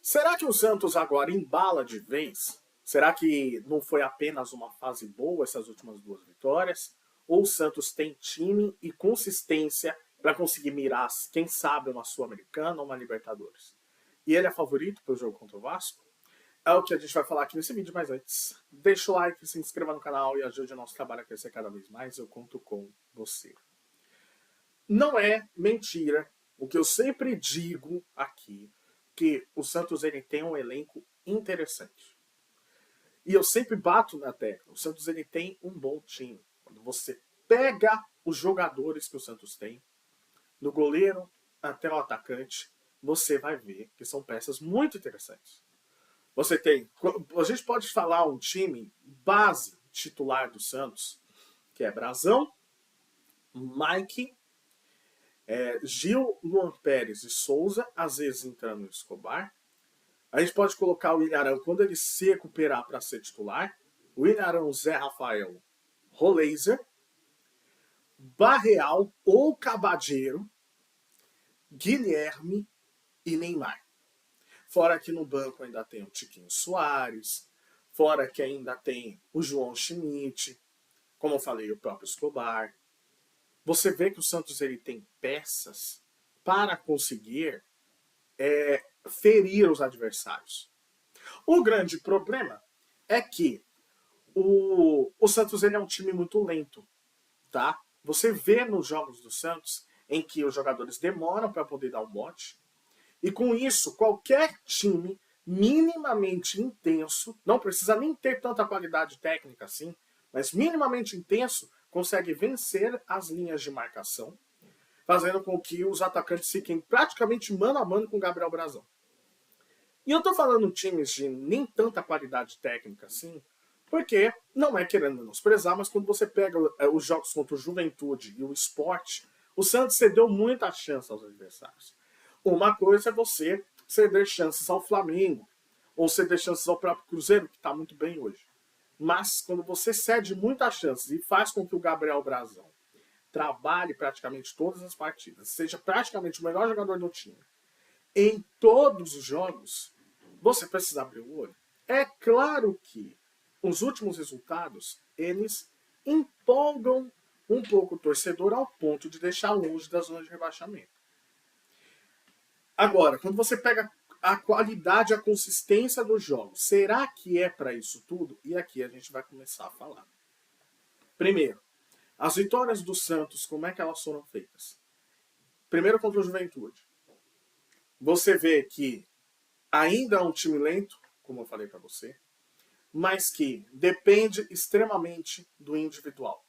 Será que o Santos agora embala de vez? Será que não foi apenas uma fase boa essas últimas duas vitórias? Ou o Santos tem time e consistência para conseguir mirar, quem sabe, uma Sul-Americana ou uma Libertadores? E ele é favorito para o jogo contra o Vasco? É o que a gente vai falar aqui nesse vídeo, mas antes, deixa o like, se inscreva no canal e ajude o nosso trabalho a crescer cada vez mais. Eu conto com você. Não é mentira o que eu sempre digo aqui, que o Santos ele tem um elenco interessante. E eu sempre bato na tecla, o Santos ele tem um bom time. Quando você pega os jogadores que o Santos tem, do goleiro até o atacante, você vai ver que são peças muito interessantes. Você tem, a gente pode falar um time base titular do Santos, que é Brazão, Mike, Gil, Luan Pérez e Souza, às vezes entrando no Escobar. A gente pode colocar o Ilharão quando ele se recuperar para ser titular. O Ilharão, Zé Rafael, Roleiser, Barreal ou Cabadeiro, Guilherme e Neymar. Fora que no banco ainda tem o Tiquinho Soares, fora que ainda tem o João Schmidt, como eu falei, o próprio Escobar. Você vê que o Santos ele tem peças para conseguir ferir os adversários. O grande problema é que o Santos ele é um time muito lento, tá? Você vê nos jogos do Santos em que os jogadores demoram para poder dar o bote, e com isso, qualquer time minimamente intenso, não precisa nem ter tanta qualidade técnica assim, mas minimamente intenso, consegue vencer as linhas de marcação, fazendo com que os atacantes fiquem praticamente mano a mano com o Gabriel Brazão. E eu tô falando times de nem tanta qualidade técnica assim, porque não é querendo menosprezar, mas quando você pega os jogos contra o Juventude e o Sport, o Santos cedeu muita chance aos adversários. Uma coisa é você ceder chances ao Flamengo, ou ceder chances ao próprio Cruzeiro, que está muito bem hoje. Mas quando você cede muitas chances e faz com que o Gabriel Brazão trabalhe praticamente todas as partidas, seja praticamente o melhor jogador do time, em todos os jogos, você precisa abrir o olho. É claro que os últimos resultados, eles empolgam um pouco o torcedor ao ponto de deixar longe da zona de rebaixamento. Agora, quando você pega a qualidade, a consistência dos jogos, será que é para isso tudo? E aqui a gente vai começar a falar. Primeiro, as vitórias do Santos, como é que elas foram feitas? Primeiro contra o Juventude. Você vê que ainda é um time lento, como eu falei para você, mas que depende extremamente do individual.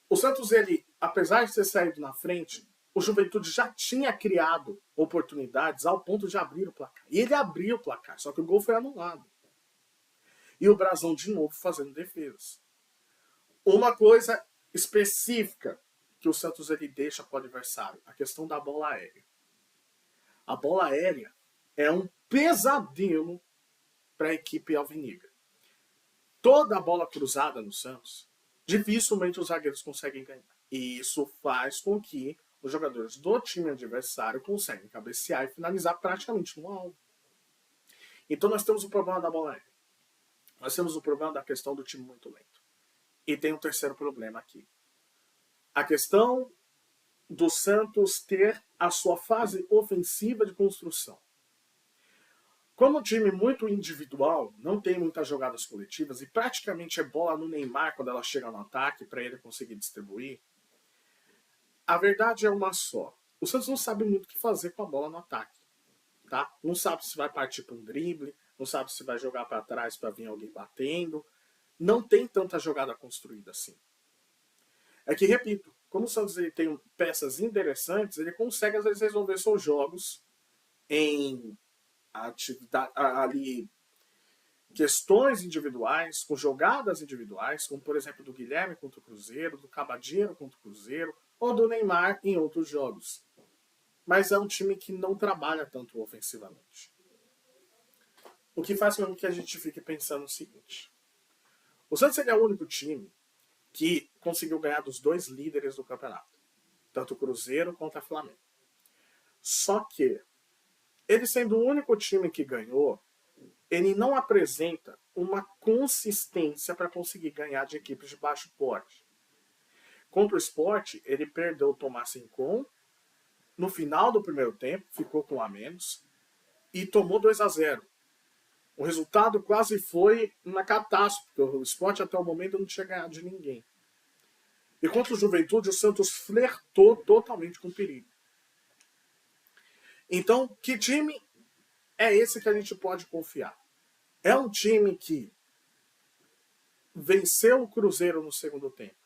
O Santos, ele, apesar de ter saído na frente, o Juventude já tinha criado oportunidades ao ponto de abrir o placar. E ele abriu o placar, só que o gol foi anulado. E o Brazão de novo fazendo defesas. Uma coisa específica que o Santos ele deixa para o adversário, a questão da bola aérea. A bola aérea é um pesadelo para a equipe alvinegra. Toda a bola cruzada no Santos, dificilmente os zagueiros conseguem ganhar. E isso faz com que os jogadores do time adversário conseguem cabecear e finalizar praticamente no alvo. Então nós temos o problema da bola aérea. Nós temos o problema da questão do time muito lento. E tem um terceiro problema aqui. A questão do Santos ter a sua fase ofensiva de construção. Como um time muito individual, não tem muitas jogadas coletivas e praticamente é bola no Neymar quando ela chega no ataque para ele conseguir distribuir, a verdade é uma só. O Santos não sabe muito o que fazer com a bola no ataque. Tá? Não sabe se vai partir para um drible, não sabe se vai jogar para trás para vir alguém batendo. Não tem tanta jogada construída assim. É que, repito, como o Santos ele tem peças interessantes, ele consegue às vezes resolver seus jogos em atividade, ali, questões individuais, com jogadas individuais, como por exemplo do Guilherme contra o Cruzeiro, do Cabadeiro contra o Cruzeiro, ou do Neymar em outros jogos. Mas é um time que não trabalha tanto ofensivamente. O que faz com que a gente fique pensando o seguinte. O Santos é o único time que conseguiu ganhar dos dois líderes do campeonato. Tanto o Cruzeiro quanto o Flamengo. Só que ele sendo o único time que ganhou, ele não apresenta uma consistência para conseguir ganhar de equipes de baixo porte. Contra o Sport, ele perdeu o Tomás Rincon no final do primeiro tempo, ficou com um a menos, e tomou 2-0. O resultado quase foi uma catástrofe, porque o Sport até o momento não tinha ganhado de ninguém. E contra o Juventude, o Santos flertou totalmente com o perigo. Então, que time é esse que a gente pode confiar? É um time que venceu o Cruzeiro no segundo tempo,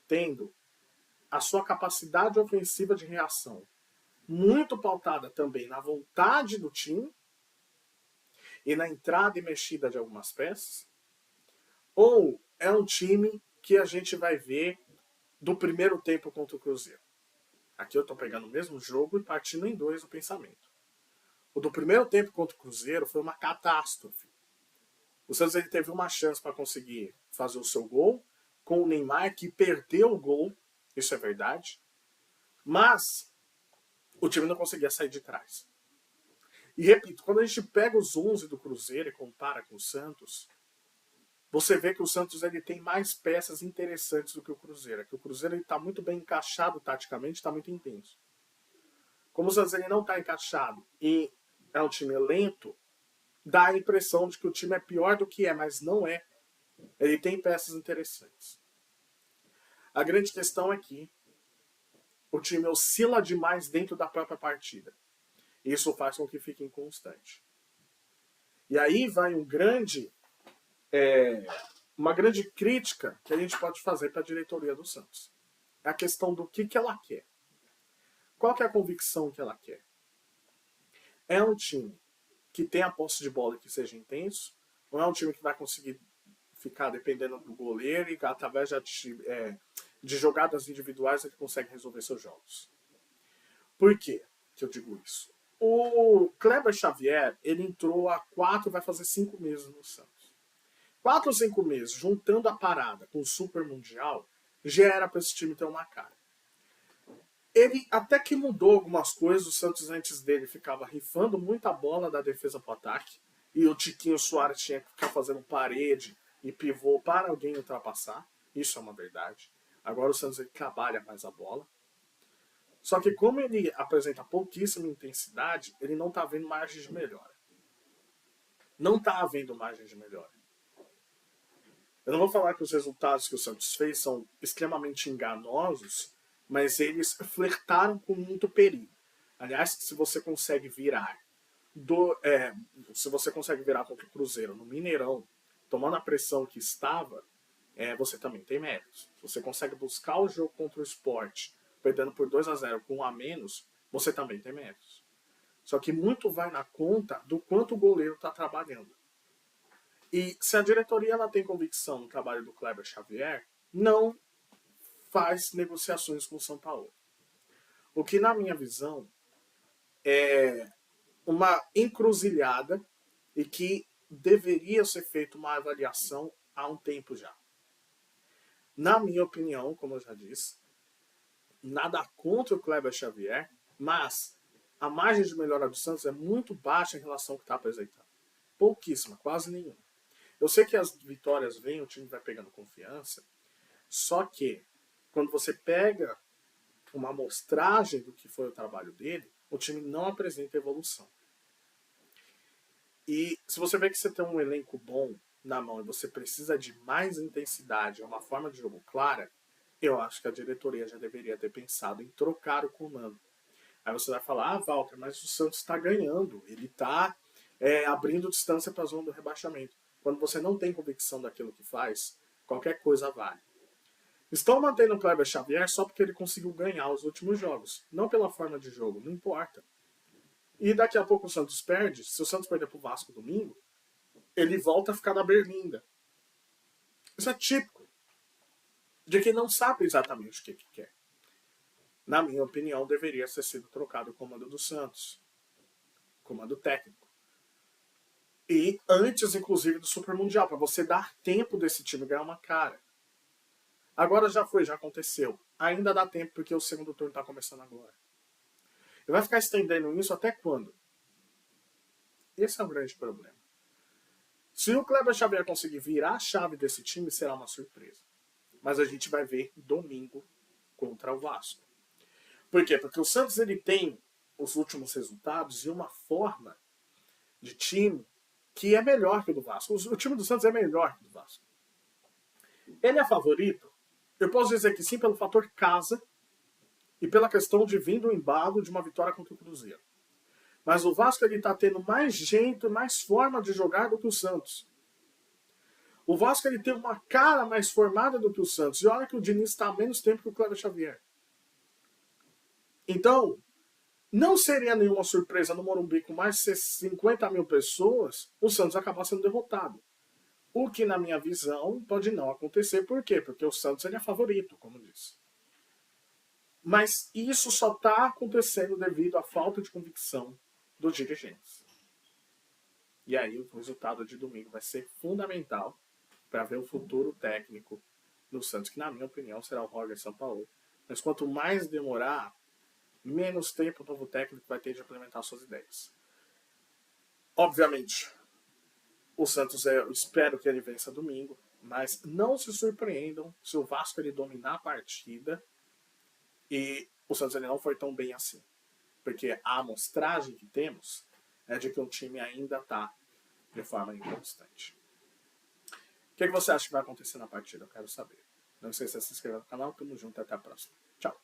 tendo a sua capacidade ofensiva de reação muito pautada também na vontade do time e na entrada e mexida de algumas peças? Ou é um time que a gente vai ver do primeiro tempo contra o Cruzeiro? Aqui eu estou pegando o mesmo jogo e partindo em dois o pensamento. O do primeiro tempo contra o Cruzeiro foi uma catástrofe. O Santos ele teve uma chance para conseguir fazer o seu gol, com o Neymar, que perdeu o gol, isso é verdade, mas o time não conseguia sair de trás. E repito, quando a gente pega os 11 do Cruzeiro e compara com o Santos, você vê que o Santos ele tem mais peças interessantes do que o Cruzeiro. Que o Cruzeiro está muito bem encaixado taticamente, está muito intenso. Como o Santos ele não está encaixado e é um time lento, dá a impressão de que o time é pior do que é, mas não é. Ele tem peças interessantes. A grande questão é que o time oscila demais dentro da própria partida. Isso faz com que fique inconstante. E aí vai uma grande crítica que a gente pode fazer para a diretoria do Santos. É a questão do que ela quer. Qual que é a convicção que ela quer? É um time que tem a posse de bola e que seja intenso? Ou é um time que vai conseguir ficar dependendo do goleiro e através de jogadas individuais ele consegue resolver seus jogos? Por quê que eu digo isso? O Kleber Xavier, ele entrou há 4, vai fazer 5 meses no Santos. 4 ou 5 meses, juntando a parada com o Super Mundial, já era para esse time ter uma cara. Ele até que mudou algumas coisas, o Santos antes dele ficava rifando muita bola da defesa para o ataque, e o Tiquinho Soares tinha que ficar fazendo parede e pivô para alguém ultrapassar, isso é uma verdade. Agora o Santos ele trabalha mais a bola. Só que como ele apresenta pouquíssima intensidade, ele não está vendo margem de melhora. Não está havendo margem de melhora. Eu não vou falar que os resultados que o Santos fez são extremamente enganosos, mas eles flertaram com muito perigo. Aliás, se você consegue virar contra o Cruzeiro no Mineirão, tomando a pressão que estava, você também tem méritos. Se você consegue buscar o jogo contra o Sport, perdendo por 2-0 com 1 a menos, você também tem méritos. Só que muito vai na conta do quanto o goleiro está trabalhando. E se a diretoria ela tem convicção no trabalho do Kleber Xavier, não faz negociações com o São Paulo. O que, na minha visão, é uma encruzilhada e que deveria ser feita uma avaliação há um tempo já. Na minha opinião, como eu já disse, nada contra o Kleber Xavier, mas a margem de melhora do Santos é muito baixa em relação ao que está apresentando. Pouquíssima, quase nenhuma. Eu sei que as vitórias vêm, o time vai pegando confiança, só que quando você pega uma amostragem do que foi o trabalho dele, o time não apresenta evolução. E se você vê que você tem um elenco bom na mão e você precisa de mais intensidade, uma forma de jogo clara, eu acho que a diretoria já deveria ter pensado em trocar o comando. Aí você vai falar, Walter, mas o Santos está ganhando, ele está abrindo distância para a zona do rebaixamento. Quando você não tem convicção daquilo que faz, qualquer coisa vale. Estão mantendo o Kleber Xavier só porque ele conseguiu ganhar os últimos jogos. Não pela forma de jogo, não importa. E daqui a pouco o Santos perde. Se o Santos perder pro Vasco domingo, ele volta a ficar na berlinda. Isso é típico de quem não sabe exatamente o que quer. Na minha opinião, deveria ter sido trocado o comando do Santos. Comando técnico. E antes, inclusive, do Super Mundial, para você dar tempo desse time ganhar uma cara. Agora já foi, já aconteceu. Ainda dá tempo, porque o segundo turno está começando agora. E vai ficar estendendo isso até quando? Esse é o grande problema. Se o Kleber Xavier conseguir virar a chave desse time, será uma surpresa. Mas a gente vai ver domingo contra o Vasco. Por quê? Porque o Santos ele tem os últimos resultados e uma forma de time que é melhor que o do Vasco. O time do Santos é melhor que o do Vasco. Ele é favorito? Eu posso dizer que sim pelo fator casa e pela questão de vir do embalo de uma vitória contra o Cruzeiro. Mas o Vasco ele tá tendo mais jeito, mais forma de jogar do que o Santos. O Vasco ele tem uma cara mais formada do que o Santos. E olha que o Diniz está há menos tempo que o Kleber Xavier. Então, não seria nenhuma surpresa no Morumbi com mais de 50 mil pessoas o Santos acabar sendo derrotado. O que, na minha visão, pode não acontecer. Por quê? Porque o Santos ele é favorito, como disse. Mas isso só está acontecendo devido à falta de convicção dos dirigentes. E aí o resultado de domingo vai ser fundamental para ver o futuro técnico do Santos, que na minha opinião será o Roger Sampaoli. Mas quanto mais demorar, menos tempo o novo técnico vai ter de implementar suas ideias. Obviamente, o Santos, eu espero que ele vença domingo, mas não se surpreendam se o Vasco ele dominar a partida e o Santos ele não foi tão bem assim. Porque a amostragem que temos é de que o time ainda está de forma inconstante. O que você acha que vai acontecer na partida? Eu quero saber. Não esqueça de se inscrever no canal. Tamo junto. Até a próxima. Tchau.